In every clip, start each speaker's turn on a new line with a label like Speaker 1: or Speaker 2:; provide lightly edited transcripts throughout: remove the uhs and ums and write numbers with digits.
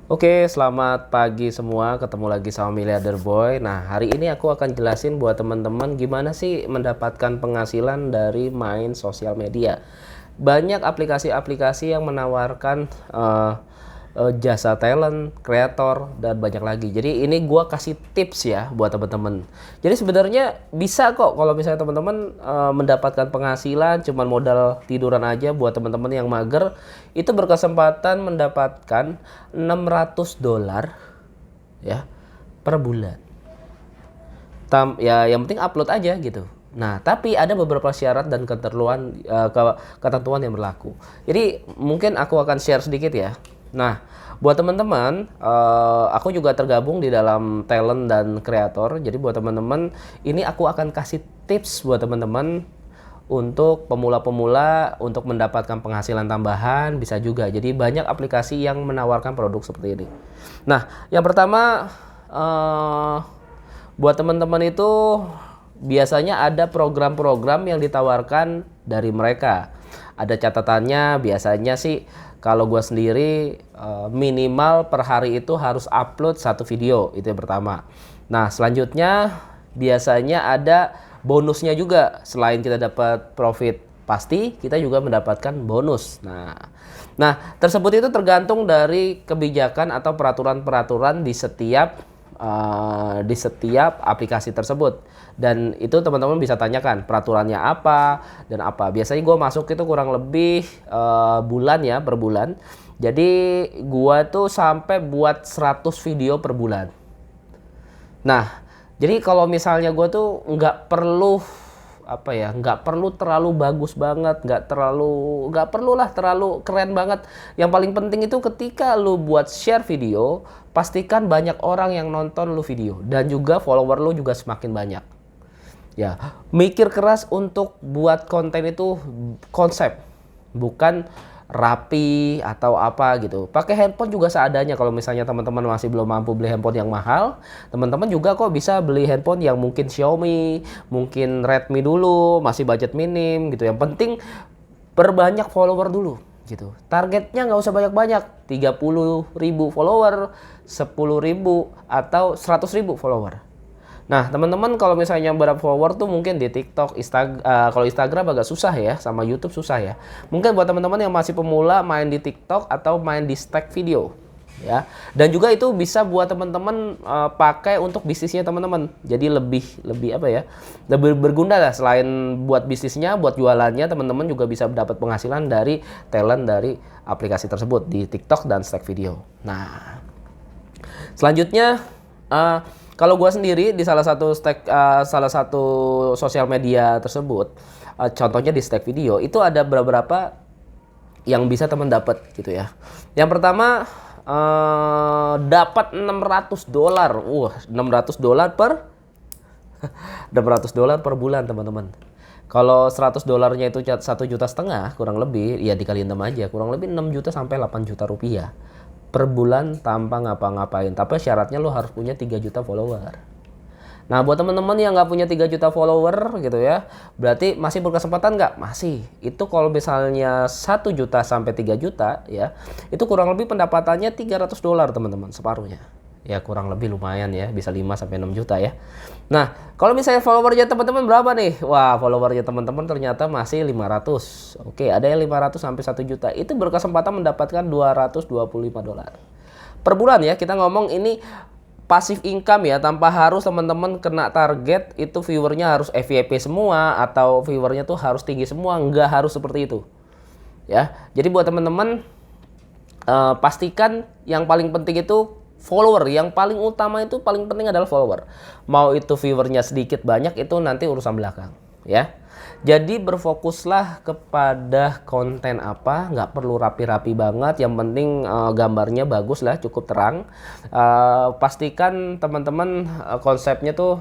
Speaker 1: Oke, selamat pagi semua. Ketemu lagi sama Miliarder Boy. Nah, hari ini aku akan jelasin buat teman-teman gimana sih mendapatkan penghasilan dari main sosial media. Banyak aplikasi-aplikasi yang menawarkan jasa talent, kreator, dan banyak lagi. Jadi ini gua kasih tips ya buat teman-teman. Jadi sebenarnya bisa kok kalau misalnya teman-teman mendapatkan penghasilan cuman modal tiduran aja. Buat teman-teman yang mager itu berkesempatan mendapatkan $600 ya per bulan. Ya yang penting upload aja gitu. Nah, tapi ada beberapa syarat dan ketentuan yang berlaku. Jadi mungkin aku akan share sedikit ya. Nah, buat teman-teman, aku juga tergabung di dalam talent dan kreator. Jadi buat teman-teman, ini aku akan kasih tips buat teman-teman untuk pemula-pemula untuk mendapatkan penghasilan tambahan bisa juga. Jadi banyak aplikasi yang menawarkan produk seperti ini. Nah, yang pertama buat teman-teman itu biasanya ada program-program yang ditawarkan dari mereka. Ada catatannya biasanya sih kalau gue sendiri minimal per hari itu harus upload satu video, itu yang pertama. Nah, selanjutnya biasanya ada bonusnya juga. Selain kita dapat profit pasti, kita juga mendapatkan bonus. Nah, tersebut itu tergantung dari kebijakan atau peraturan-peraturan di setiap aplikasi tersebut. Dan itu teman-teman bisa tanyakan peraturannya apa dan apa. Biasanya gue masuk itu kurang lebih bulan ya, per bulan. Jadi gue tuh sampai buat 100 video per bulan. Nah, jadi kalau misalnya gue tuh nggak perlu terlalu bagus banget, nggak perlulah terlalu keren banget. Yang paling penting itu ketika lu buat share video, pastikan banyak orang yang nonton lu video dan juga follower lu juga semakin banyak. Ya, mikir keras untuk buat konten itu konsep, bukan rapi atau apa gitu. Pakai handphone juga seadanya. Kalau misalnya teman-teman masih belum mampu beli handphone yang mahal, teman-teman juga kok bisa beli handphone yang mungkin Xiaomi, mungkin Redmi dulu, masih budget minim gitu. Yang penting perbanyak follower dulu gitu. Targetnya nggak usah banyak-banyak, 30.000 follower, 10.000 atau 100.000 follower. Nah, teman-teman kalau misalnya berapa follower tuh mungkin di TikTok, kalau Instagram agak susah ya, sama YouTube susah ya. Mungkin buat teman-teman yang masih pemula main di TikTok atau main di stack video ya. Dan juga itu bisa buat teman-teman pakai untuk bisnisnya teman-teman. Jadi lebih apa ya? Lebih berguna lah, selain buat bisnisnya, buat jualannya, teman-teman juga bisa dapat penghasilan dari talent dari aplikasi tersebut di TikTok dan stack video. Nah, selanjutnya kalau gue sendiri di salah satu sosial media tersebut, contohnya di stack video, itu ada beberapa yang bisa teman dapat gitu ya. Yang pertama dapat $600. $600 per $600 per bulan, teman-teman. Kalau $100-nya itu 1,5 juta kurang lebih, ya dikaliin 6 aja, kurang lebih 6 juta sampai 8 juta rupiah per bulan tanpa ngapa-ngapain. Tapi syaratnya lo harus punya 3 juta follower. Nah, buat teman-teman yang nggak punya 3 juta follower gitu ya, berarti masih berkesempatan nggak? Masih. Itu kalau misalnya 1 juta sampai 3 juta ya, itu kurang lebih pendapatannya $300, teman-teman, separuhnya. Ya kurang lebih lumayan ya, bisa 5 sampai 6 juta ya. Nah, kalau misalnya followernya teman-teman berapa nih? Wah, followernya teman-teman ternyata masih 500. Oke, ada yang 500 sampai 1 juta. Itu berkesempatan mendapatkan $225 per bulan ya. Kita ngomong ini passive income ya, tanpa harus teman-teman kena target itu viewernya harus FYP semua atau viewernya tuh harus tinggi semua, nggak harus seperti itu. Ya. Jadi buat teman-teman pastikan yang paling penting itu follower. Yang paling utama itu paling penting adalah follower. Mau itu viewernya sedikit banyak itu nanti urusan belakang ya. Jadi berfokuslah kepada konten apa, nggak perlu rapi-rapi banget, yang penting gambarnya bagus lah, cukup terang. Pastikan teman-teman konsepnya tuh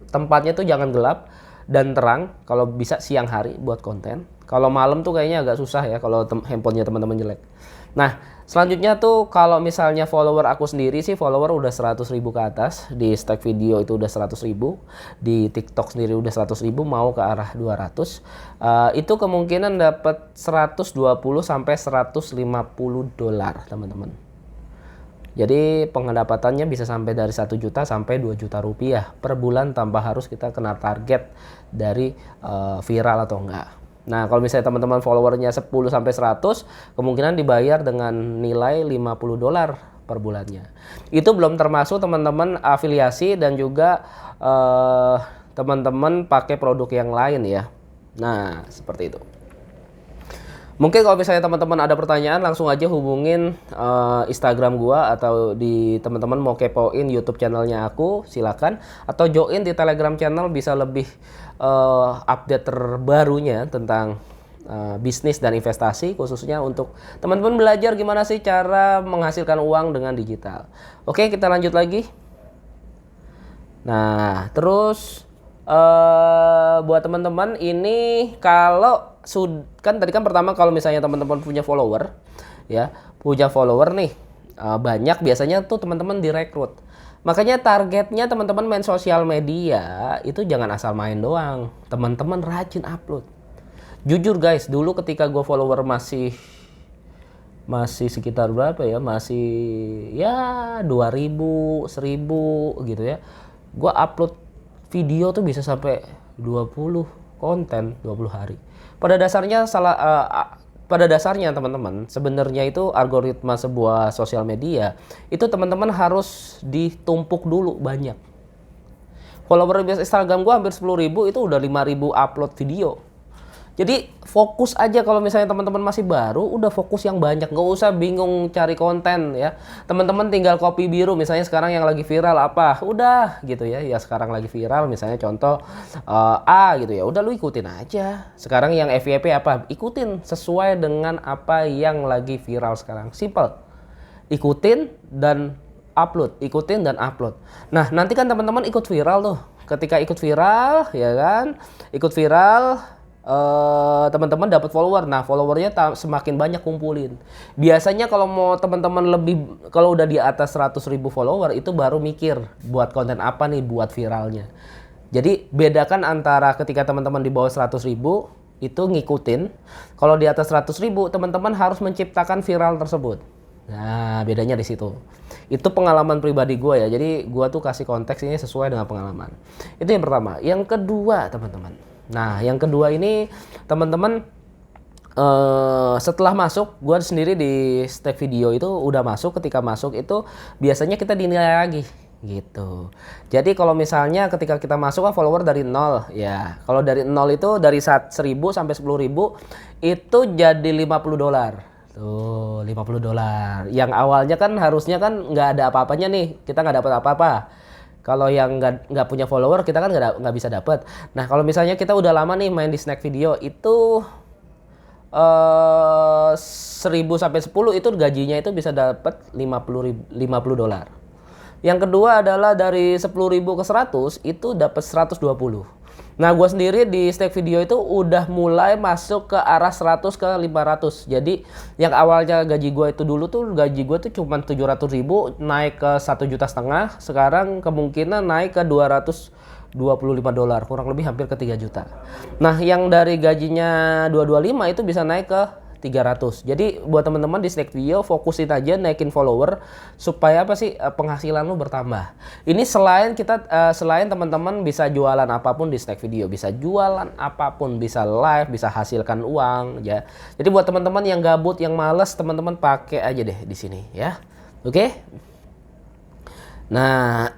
Speaker 1: tempatnya tuh jangan gelap dan terang, kalau bisa siang hari buat konten. Kalau malam tuh kayaknya agak susah ya kalau handphonenya teman-teman jelek. Nah, selanjutnya tuh kalau misalnya follower aku sendiri sih, follower udah 100.000 ke atas. Di stack video itu udah 100.000, di TikTok sendiri udah 100.000, mau ke arah 200. Itu kemungkinan dapat 120 sampai $150, teman-teman. Jadi pendapatannya bisa sampai dari 1 juta sampai 2 juta rupiah per bulan tanpa harus kita kena target dari viral atau enggak. Nah, kalau misalnya teman-teman followernya 10 sampai 100, kemungkinan dibayar dengan nilai 50 dolar per bulannya. Itu belum termasuk teman-teman afiliasi dan juga teman-teman pakai produk yang lain ya. Nah, seperti itu. Mungkin kalau misalnya teman-teman ada pertanyaan, langsung aja hubungin Instagram gua, atau di teman-teman mau kepoin YouTube channelnya aku, silakan, atau join di Telegram channel, bisa lebih update terbarunya tentang bisnis dan investasi, khususnya untuk teman-teman belajar gimana sih cara menghasilkan uang dengan digital. Oke, kita lanjut lagi. Nah, terus buat teman-teman ini, kalau kan tadi kan pertama kalau misalnya teman-teman punya follower ya, punya follower nih banyak, biasanya tuh teman-teman direkrut. Makanya targetnya teman-teman main sosial media itu jangan asal main doang, teman-teman rajin upload. Jujur guys, dulu ketika gue follower masih sekitar berapa ya, masih ya 2000 1000 gitu ya, gue upload video tuh bisa sampai 20 konten 20 hari. Pada dasarnya teman-teman, sebenarnya itu algoritma sebuah sosial media itu teman-teman harus ditumpuk dulu banyak. Follower Instagram gua hampir 10.000, itu udah 5.000 upload video. Jadi fokus aja, kalau misalnya teman-teman masih baru, udah fokus yang banyak, nggak usah bingung cari konten ya. Teman-teman tinggal copy biru, misalnya sekarang yang lagi viral apa, udah gitu ya. Ya sekarang lagi viral, misalnya contoh A gitu ya, udah lu ikutin aja. Sekarang yang FYP apa, ikutin sesuai dengan apa yang lagi viral sekarang. Simple, ikutin dan upload, ikutin dan upload. Nah nanti kan teman-teman ikut viral tuh. Ketika ikut viral ya kan, ikut viral, teman-teman dapat follower. Nah followernya semakin banyak kumpulin. Biasanya kalau mau teman-teman lebih, kalau udah di atas 100.000 follower, itu baru mikir buat konten apa nih buat viralnya. Jadi bedakan antara ketika teman-teman di bawah 100.000 itu ngikutin, kalau di atas 100.000 teman-teman harus menciptakan viral tersebut. Nah bedanya di situ. Itu pengalaman pribadi gue ya, jadi gue tuh kasih konteks ini sesuai dengan pengalaman. Itu yang pertama. Yang kedua teman-teman, nah yang kedua ini teman-teman, setelah masuk, gue sendiri di stack video itu udah masuk. Ketika masuk itu biasanya kita dinilai lagi gitu. Jadi kalau misalnya ketika kita masuk kan follower dari 0 ya. Kalau dari 0 itu dari 1.000 sampai 10.000 itu jadi 50 dolar. Tuh 50 dolar. Yang awalnya kan harusnya kan nggak ada apa-apanya nih, kita nggak dapat apa-apa. Kalau yang nggak punya follower, kita kan nggak bisa dapat. Nah kalau misalnya kita udah lama nih main di snack video, itu 1.000 sampai 10 itu gajinya itu bisa dapat 50 dolar. Yang kedua adalah dari 10.000 ke 100 itu dapat 120. Nah gue sendiri di stack video itu udah mulai masuk ke arah 100 ke 500. Jadi yang awalnya gaji gue itu dulu tuh, gaji gue tuh cuma 700.000 naik ke 1,5 juta. Sekarang kemungkinan naik ke 225 dolar, kurang lebih hampir ke 3 juta. Nah yang dari gajinya 225 itu bisa naik ke 300. Jadi buat teman-teman di snack video, fokusin aja naikin follower supaya apa sih, penghasilan lu bertambah. Ini selain kita selain teman-teman bisa jualan apapun di snack video, bisa jualan apapun, bisa live, bisa hasilkan uang ya. Jadi buat teman-teman yang gabut, yang males, teman-teman pakai aja deh di sini ya. Oke? Nah,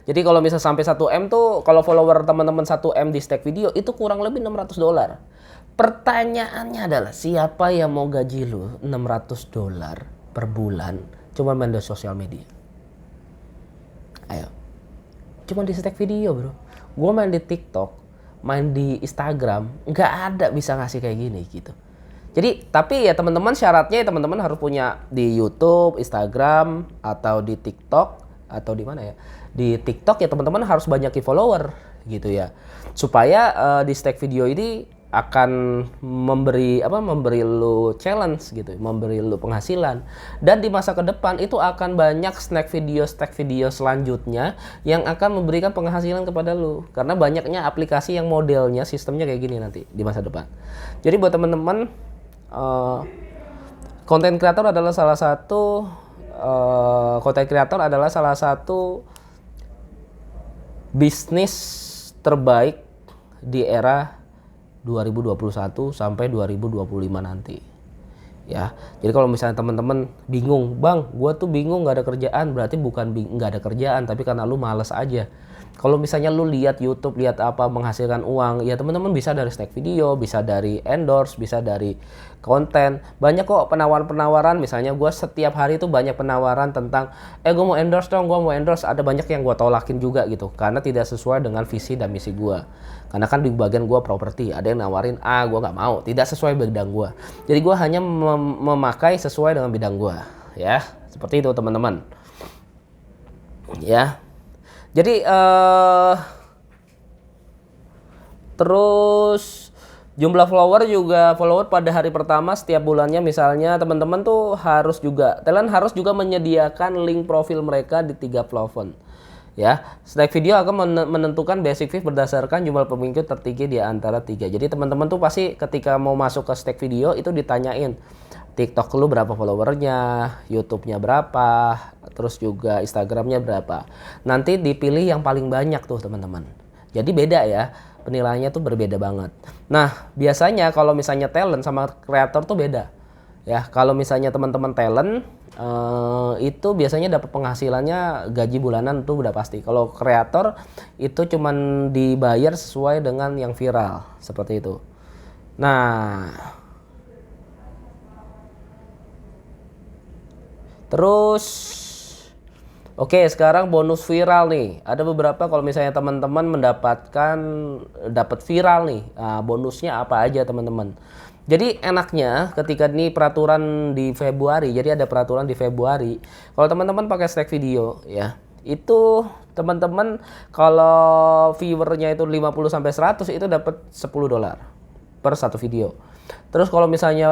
Speaker 1: jadi kalau misal sampai 1M tuh, kalau follower teman-teman 1M di stack video itu kurang lebih 600 dolar. Pertanyaannya adalah, siapa yang mau gaji lu 600 dolar per bulan cuma main di sosial media? Ayo. Cuma di stack video, bro. Gue main di TikTok, main di Instagram, nggak ada bisa ngasih kayak gini gitu. Jadi, tapi ya teman-teman, syaratnya ya teman-teman harus punya di YouTube, Instagram, atau di TikTok, atau di mana ya? Di TikTok ya teman-teman harus banyakin follower gitu ya. Supaya di stack video ini akan memberi lu challenge gitu, memberi lu penghasilan. Dan di masa ke depan itu akan banyak stack video selanjutnya yang akan memberikan penghasilan kepada lu. Karena banyaknya aplikasi yang modelnya, sistemnya kayak gini nanti di masa depan. Jadi buat teman-teman, content creator adalah salah satu content creator adalah salah satu bisnis terbaik di era 2021 sampai 2025 nanti. Ya, jadi kalau misalnya teman-teman bingung, bang, gue tuh bingung nggak ada kerjaan, berarti bukan nggak ada kerjaan, tapi karena lu malas aja. Kalau misalnya lu lihat YouTube, lihat apa menghasilkan uang, ya teman-teman bisa dari snack video, bisa dari endorse, bisa dari konten. Banyak kok penawaran-penawaran, misalnya gue setiap hari tuh banyak penawaran tentang, gue mau endorse dong, gue mau endorse. Ada banyak yang gue tolakin juga gitu, karena tidak sesuai dengan visi dan misi gue. Karena kan di bagian gue properti, ada yang nawarin, gue nggak mau, tidak sesuai bidang gue. Jadi gue hanya memakai sesuai dengan bidang gue, ya, seperti itu teman-teman. Ya. Jadi terus jumlah follower pada hari pertama setiap bulannya, misalnya teman-teman tuh kalian harus juga menyediakan link profil mereka di 3 platform. Ya, Snack Video akan menentukan basic fee berdasarkan jumlah pengikut tertinggi di antara 3. Jadi teman-teman tuh pasti ketika mau masuk ke Snack Video itu ditanyain TikTok lu berapa followernya, YouTube-nya berapa, terus juga Instagram-nya berapa. Nanti dipilih yang paling banyak tuh teman-teman. Jadi beda ya, penilaiannya tuh berbeda banget. Nah, biasanya kalau misalnya talent sama kreator tuh beda. Ya, kalau misalnya teman-teman talent itu biasanya dapat penghasilannya gaji bulanan tuh udah pasti. Kalau kreator itu cuman dibayar sesuai dengan yang viral, seperti itu. Nah, terus, oke, sekarang bonus viral nih. Ada beberapa kalau misalnya teman-teman dapat viral nih. Bonusnya apa aja teman-teman? Jadi enaknya ketika ini peraturan di Februari. Jadi ada peraturan di Februari. Kalau teman-teman pakai Snack Video ya, itu teman-teman kalau viewernya itu 50 sampai 100 itu dapat $10 per satu video. Terus kalau misalnya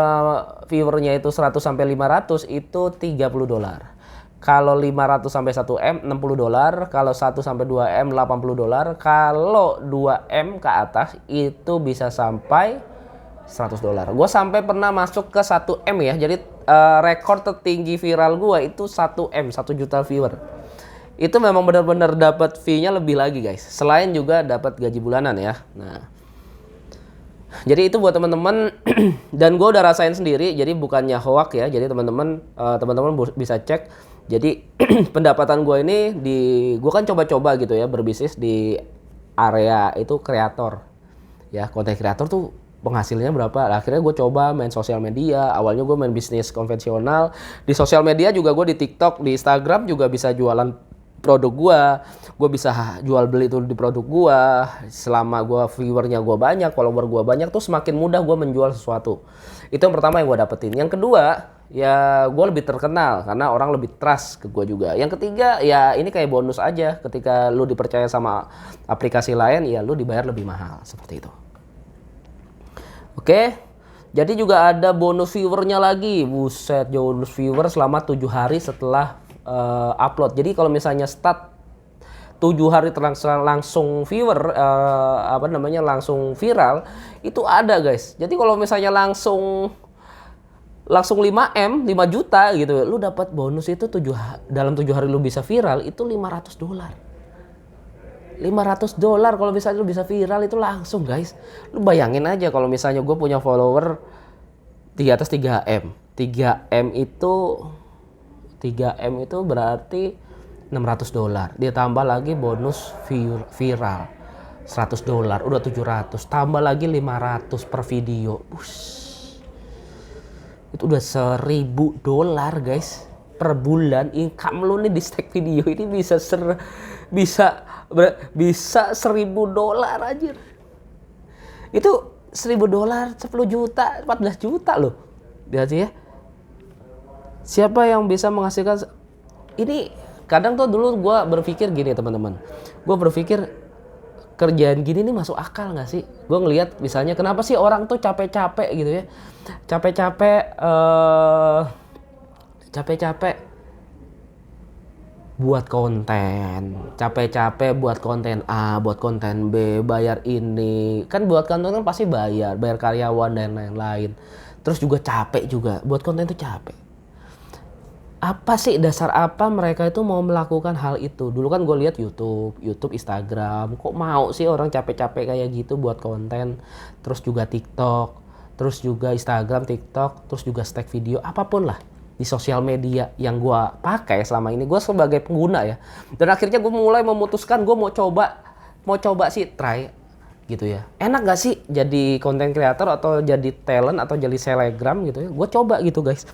Speaker 1: viewernya itu 100 sampai 500 itu $30. Kalau 500 sampai 1M $60, kalau 1 sampai 2M $80, kalau 2M ke atas itu bisa sampai $100. Gue sampai pernah masuk ke 1M ya. Jadi rekor tertinggi viral gue itu 1M, 1 juta viewer. Itu memang benar-benar dapat fee-nya lebih lagi guys. Selain juga dapat gaji bulanan ya. Nah, jadi itu buat teman-teman dan gue udah rasain sendiri. Jadi bukannya hoax ya. Jadi teman-teman bisa cek. Jadi pendapatan gue ini gue kan coba-coba gitu ya berbisnis di area itu kreator. Ya, konten kreator tuh penghasilannya berapa? Akhirnya gue coba main sosial media. Awalnya gue main bisnis konvensional. Di sosial media juga gue di TikTok, di Instagram juga bisa jualan produk gue bisa jual beli itu di produk gue. Selama gue viewernya gue banyak, follower gue banyak tuh semakin mudah gue menjual sesuatu. Itu yang pertama yang gue dapetin. Yang kedua, ya gue lebih terkenal karena orang lebih trust ke gue juga. Yang ketiga, ya ini kayak bonus aja. Ketika lu dipercaya sama aplikasi lain, ya lu dibayar lebih mahal seperti itu. Oke. Jadi juga ada bonus viewernya lagi. Buset, bonus viewer selama 7 hari setelah upload. Jadi kalau misalnya start 7 hari langsung viewer langsung viral itu ada guys. Jadi kalau misalnya langsung 5M, 5 juta gitu, lu dapat bonus itu dalam 7 hari lu bisa viral itu $500. $500 kalau misalnya lu bisa viral itu langsung guys. Lu bayangin aja kalau misalnya gue punya follower di atas 3M. 3M itu berarti $600. Dia tambah lagi bonus viral $100, udah 700. Tambah lagi 500 per video. Itu udah $1.000 guys per bulan. Income lu nih di Snack Video ini bisa $1.000 anjir. Itu $1.000 10 juta, 14 juta loh. Lihat ya. Siapa yang bisa menghasilkan ini? Kadang tuh dulu gue berpikir gini teman-teman. Gue berpikir kerjaan gini nih masuk akal nggak sih? Gue ngelihat misalnya kenapa sih orang tuh capek-capek gitu ya? Capek-capek buat konten, capek-capek buat konten A, buat konten B, bayar ini. Kan buat konten kan pasti bayar karyawan dan lain-lain. Terus juga capek juga, buat konten itu capek. Apa sih dasar apa mereka itu mau melakukan hal itu? Dulu kan gue lihat YouTube, Instagram, kok mau sih orang capek-capek kayak gitu buat konten, terus juga TikTok, terus juga Instagram, TikTok, terus juga stack video, apapun lah di sosial media yang gue pakai selama ini, gue sebagai pengguna ya. Dan akhirnya gue mulai memutuskan gue mau coba sih try gitu ya. Enak gak sih jadi content creator atau jadi talent atau jadi selebgram gitu ya? Gue coba gitu guys.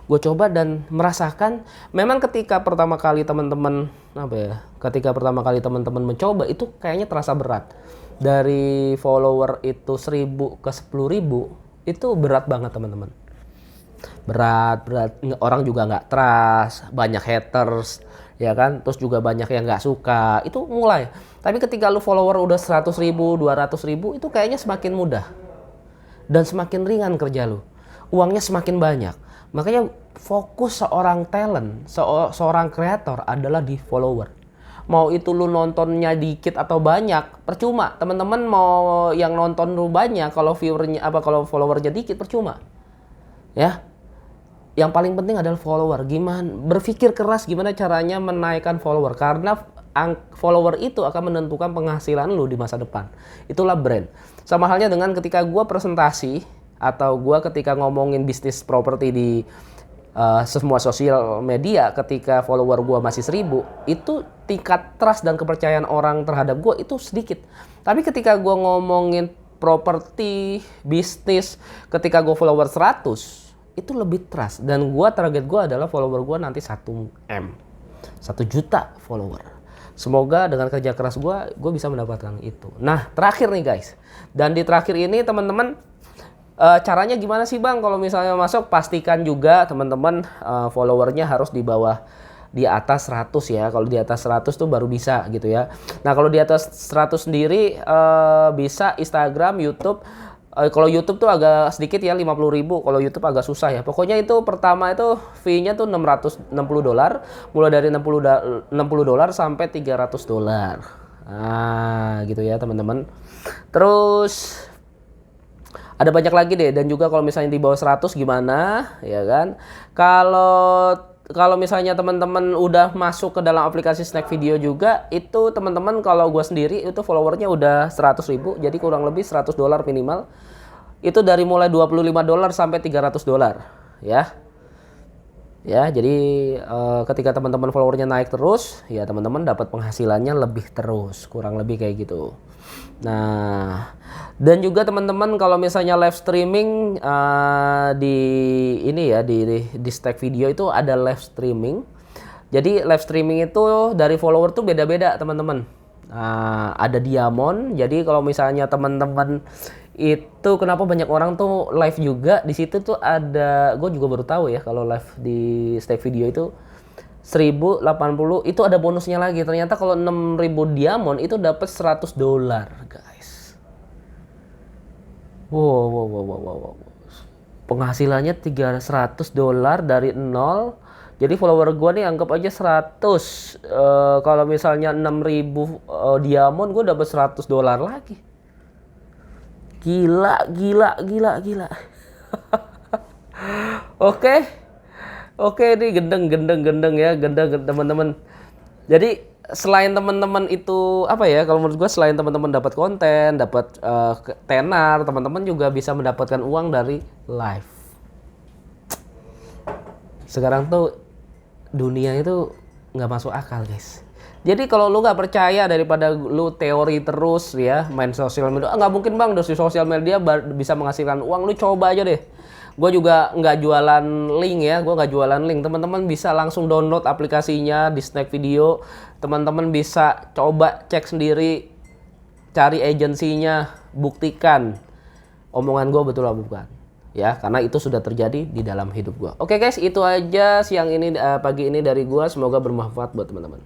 Speaker 1: Gue coba dan merasakan memang ketika pertama kali teman-teman mencoba itu kayaknya terasa berat. Dari follower itu 1.000 ke 10.000 itu berat banget teman-teman. Berat, orang juga nggak trust, banyak haters, ya kan, terus juga banyak yang nggak suka, itu mulai. Tapi ketika lu follower udah 100.000, 200.000, itu kayaknya semakin mudah dan semakin ringan kerja lu, uangnya semakin banyak. Makanya fokus seorang talent, seorang kreator adalah di follower. Mau itu lu nontonnya dikit atau banyak, percuma. Teman-teman mau yang nonton lu banyak, kalau viewernya kalau followernya dikit, percuma. Ya, yang paling penting adalah follower. Gimana berpikir keras gimana caranya menaikkan follower, karena follower itu akan menentukan penghasilan lu di masa depan. Itulah brand. Sama halnya dengan ketika gue presentasi atau gue ketika ngomongin bisnis properti di semua sosial media, ketika follower gue masih 1.000, itu tingkat trust dan kepercayaan orang terhadap gue itu sedikit. Tapi ketika gue ngomongin properti, bisnis, ketika gue follower 100, itu lebih trust. Dan target gue adalah follower gue nanti 1 juta follower. Semoga dengan kerja keras gue bisa mendapatkan itu. Nah, terakhir nih guys. Dan di terakhir ini teman-teman, caranya gimana sih bang kalau misalnya masuk? Pastikan juga teman-teman followernya harus di atas 100 ya. Kalau di atas 100 tuh baru bisa gitu ya. Nah, kalau di atas 100 sendiri bisa Instagram, YouTube. Kalau YouTube tuh agak sedikit ya, 50.000. Kalau YouTube agak susah ya. Pokoknya itu pertama itu fee-nya tuh $660. Mulai dari $60 sampai $300. Nah, gitu ya teman-teman. Terus ada banyak lagi deh. Dan juga kalau misalnya di bawah 100 gimana, ya kan? Kalau misalnya teman-teman udah masuk ke dalam aplikasi Snack Video juga, itu teman-teman kalau gue sendiri itu followernya udah 100.000, jadi kurang lebih $100 minimal. Itu dari mulai $25 sampai $300 ya. Ya, jadi ketika teman-teman followernya naik terus, ya teman-teman dapat penghasilannya lebih terus, kurang lebih kayak gitu. Nah, dan juga teman-teman kalau misalnya live streaming di ini ya di Stack Video itu ada live streaming. Jadi live streaming itu dari follower tuh beda-beda teman-teman. Ada diamond. Jadi kalau misalnya teman-teman itu kenapa banyak orang tuh live juga di situ tuh ada, gue juga baru tahu ya kalau live di Stack Video itu 1.080 itu ada bonusnya lagi. Ternyata kalau 6.000 diamond itu dapat $100 guys. Wow. Penghasilannya $300 dari 0. Jadi follower gue nih anggap aja 100. Kalau misalnya 6.000 diamond gue dapat $100 lagi. Gila. Oke, ini gendeng ya, teman-teman. Jadi selain teman-teman itu apa ya? Kalau menurut gue selain teman-teman dapat konten, dapat tenar, teman-teman juga bisa mendapatkan uang dari live. Sekarang tuh dunia itu nggak masuk akal guys. Jadi kalau lu nggak percaya daripada lu teori terus ya main sosial media, nggak mungkin bang dari sosial media bisa menghasilkan uang, lu coba aja deh. Gue juga nggak jualan link ya, teman-teman bisa langsung download aplikasinya di Snack Video. Teman-teman bisa coba cek sendiri, cari agensinya, buktikan omongan gue betul atau bukan. Ya, karena itu sudah terjadi di dalam hidup gue. Oke guys, itu aja siang ini pagi ini dari gue. Semoga bermanfaat buat teman-teman.